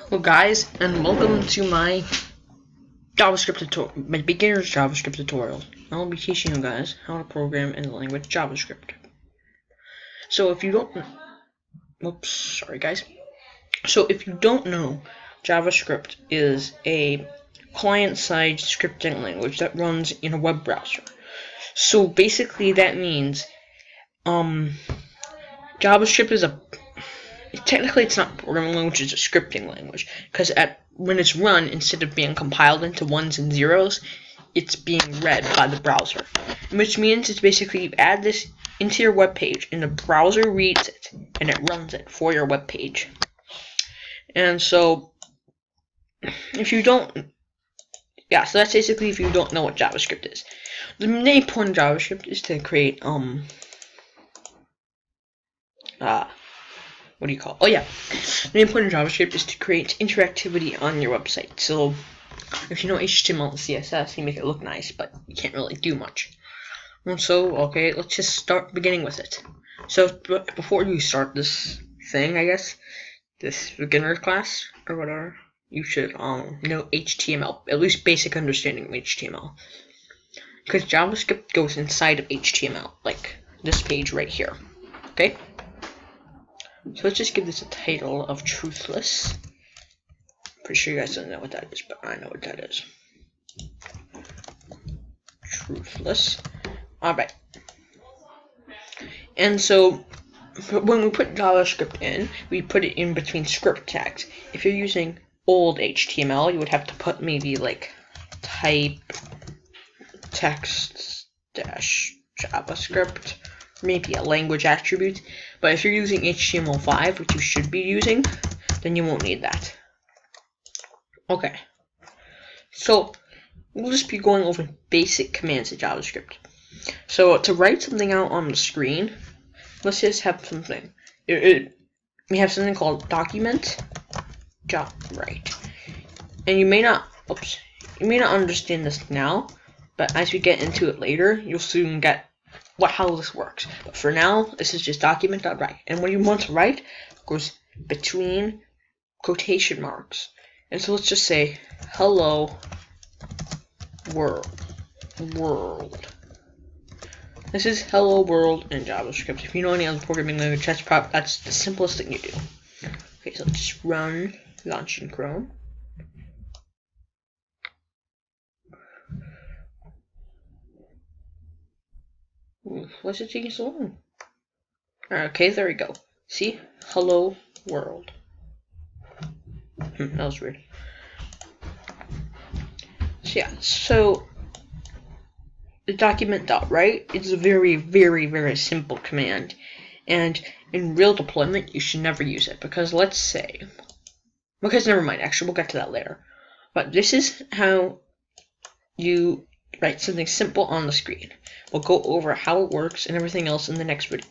Hello guys, and welcome to my JavaScript tutorial, my beginner's JavaScript tutorial. I'll be teaching you guys how to program in the language JavaScript. So if you don't, oops, sorry guys. So if you don't know, JavaScript is a client-side scripting language that runs in a web browser. So basically that means, JavaScript is technically it's not a programming language, it's a scripting language, because when it's run, instead of being compiled into ones and zeros, it's being read by the browser. Which means it's basically you add this into your web page, and the browser reads it, and it runs it for your web page. And so, if you don't, so that's basically if you don't know what JavaScript is. The main point of JavaScript is to create, what do you call it? Oh yeah, the main point of JavaScript is to create interactivity on your website. So if you know HTML and CSS, you make it look nice, but you can't really do much. And so, okay, let's just start beginning with it. So before you start this thing, I guess, this beginner class or whatever, you should know HTML, at least basic understanding of HTML. Because JavaScript goes inside of HTML, like this page right here. Okay? So let's just give this a title of truthless. Pretty sure you guys don't know what that is, but I know what that is. Truthless. Alright. And so, when we put JavaScript in, we put it in between script tags. If you're using old HTML, you would have to put maybe like type text dash JavaScript, maybe a language attribute. But if you're using HTML5, which you should be using, then you won't need that. Okay. So we'll just be going over basic commands of JavaScript. So to write something out on the screen, let's just have something. We have something called document write. And you may not understand this now, but as we get into it later, you'll soon get how this works. But for now, this is just document.write. And when you want to write, it goes between quotation marks. And so let's just say, hello world. This is hello world in JavaScript. If you know any other programming language, that's the simplest thing you do. Okay, so let's just launch in Chrome. Why's it taking so long? Okay, there we go. See? Hello world. That was weird. So yeah, so the document.write is a very, very, very simple command. And in real deployment, you should never use it. Because never mind, actually, we'll get to that later. But this is how you write something simple on the screen. We'll go over how it works and everything else in the next video.